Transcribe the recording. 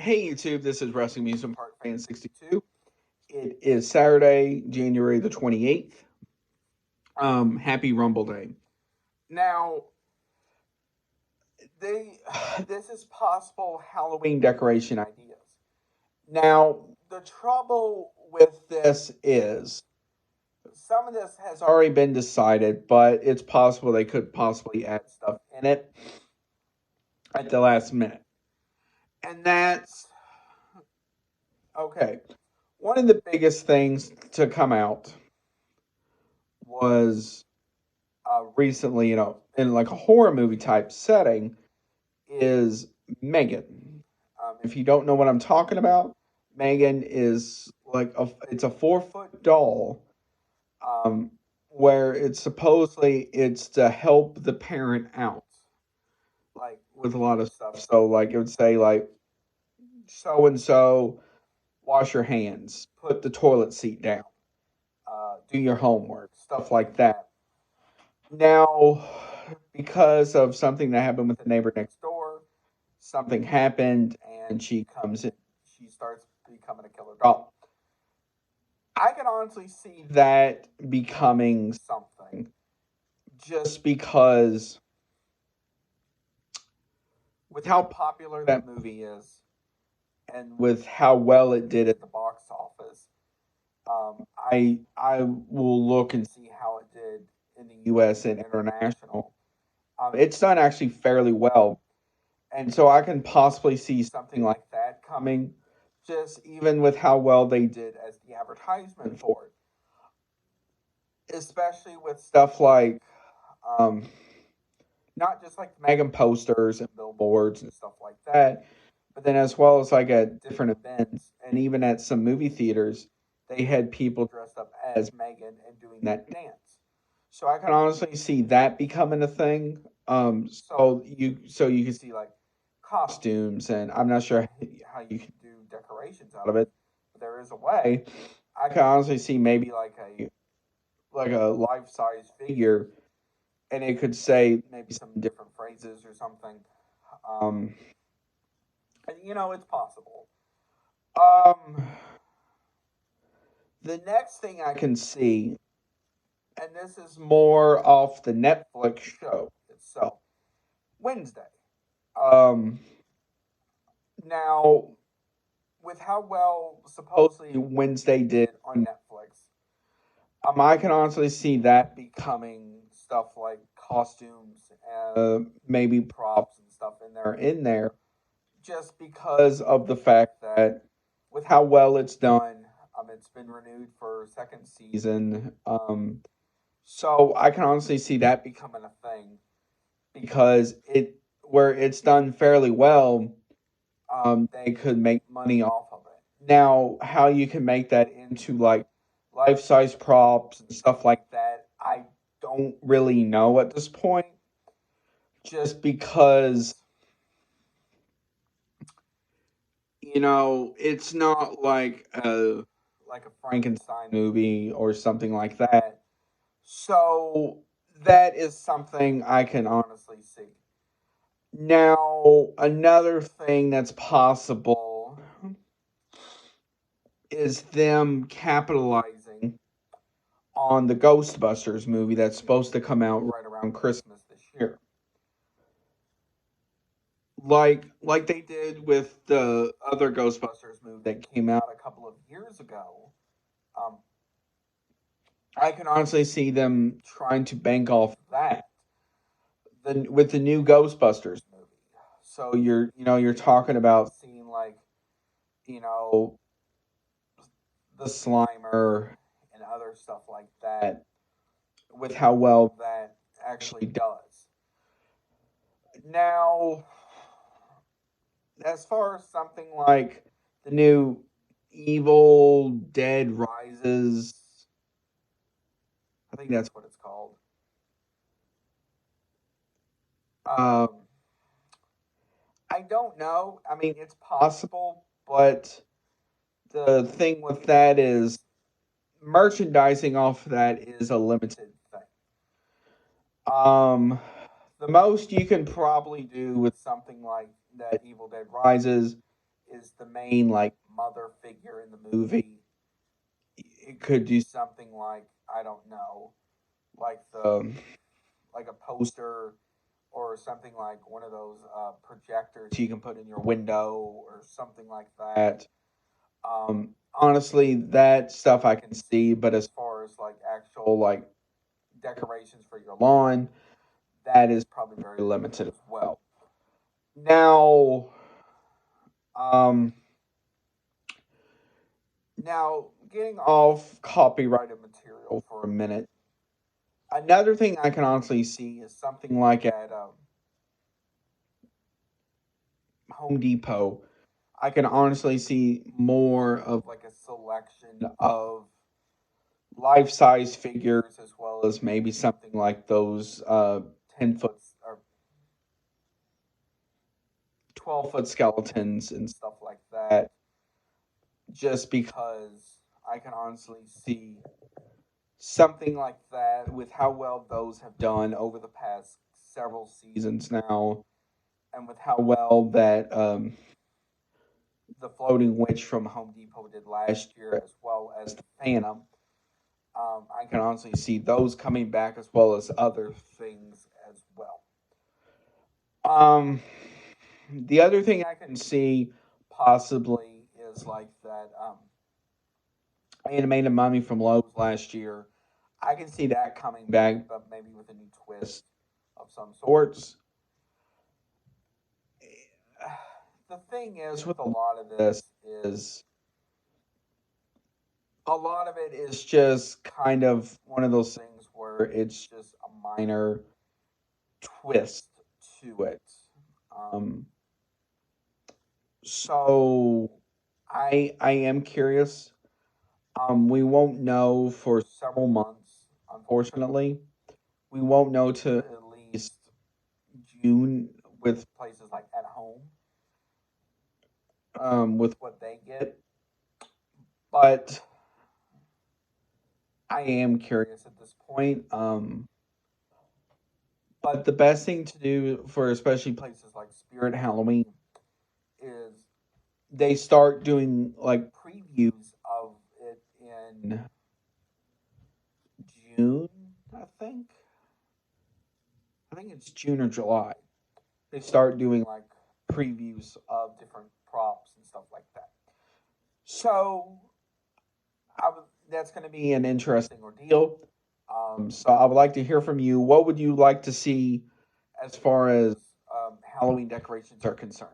Hey YouTube, this is Wrestling Amusement Park Fan 62. It is Saturday, January the 28th. Happy Rumble Day. Now, they this is possible Halloween decoration ideas. Now, the trouble with this is some of this has already been decided, but it's possible they could possibly add stuff in it at the last minute. And that's okay. One of the biggest things to come out was recently, in like a horror movie type setting, is Megan. If you don't know what I'm talking about, Megan is it's a 4 foot doll, um, where it's to help the parent out, like with a lot of stuff. So like it would say like so and so, wash your hands, put the toilet seat down, do your homework, stuff like that. Now, because of something that happened with the neighbor next door, something happened and she comes in, she starts becoming a killer doll. I can honestly see that becoming something just because with how popular that movie is and with how well it did at the box office, I will look and see how it did in the U.S. and international. It's done actually fairly well, and so I can possibly see something like that coming, just even with how well they did as the advertisement for it, especially with stuff like, um, not just like the Megan posters and billboards and stuff like that, but then as well as like at different events and even at some movie theaters, they had people dressed up as Megan and doing that dance. So I can honestly see that becoming a thing. So you can see like costumes, and I'm not sure how you can do decorations out of it, but there is a way. I can honestly see maybe like a life size figure, and it could say maybe some different phrases or something. Um, and it's possible. Um, the next thing I can see, and this is more off the Netflix show itself, Wednesday. Um, Now, with how well supposedly Wednesday did on Netflix, I can honestly see that becoming stuff like costumes, maybe props and stuff in there, just because of the fact that with how well it's done, it's been renewed for a second season. So I can honestly see that becoming a thing because where it's done fairly well, they could make money off of it. Now, how you can make that into like life size props and stuff like that, I don't really know at this point. Just because it's not like a Frankenstein movie or something like that. So that is something I can honestly see. Now, another thing that's possible is them capitalizing on the Ghostbusters movie that's supposed to come out right around Christmas this year. Like they did with the other Ghostbusters movie that came out a couple of years ago. Um, I can honestly see them trying to bank off that with the new Ghostbusters movie. So you're talking about seeing like you know the Slimer and other stuff like that with how well that actually does. Now, as far as something like the new Evil Dead Rises, I think that's what it's called. Um, I don't know. I mean, it's possible, but the thing with that is merchandising off of that is a limited thing. Um, the most you can probably do with something like that Evil Dead Rises is the main like mother figure in the movie. It could do something like, I don't know, like the like a poster or something like one of those projectors you can put in your window or something like that. Honestly, that stuff I can see, but as far as like actual like decorations for your lawn, that is probably very limited as well. Now, um, now getting off copyrighted material for a minute, another thing I can honestly see is something like at Home Depot. I can honestly see more of like a selection of life size figures as well as maybe something like those 10 foot or 12-foot skeletons and stuff like that, just because I can honestly see something like that with how well those have done over the past several seasons now, and with how well that the Floating Witch from Home Depot did last year, as well as the Phantom. I can honestly see those coming back as well as other things as well. Um, the other thing I can see possibly is like that animated mummy from Lowe's last year. I can see that coming back, but maybe with a new twist of some sorts. The thing is with a lot of this is a lot of it is just kind of one of those things where it's just a minor twist to it. Um, so I am curious. We won't know for several months, unfortunately. We won't know to at least June with places like at home, with what they get. But I am curious at this point. But the best thing to do for especially places like Spirit Halloween is they start doing like previews of it in June, I think. I think it's June or July. They start doing like previews of different props and stuff like that. So that's going to be an interesting ordeal. So I would like to hear from you. What would you like to see as far as Halloween decorations are concerned?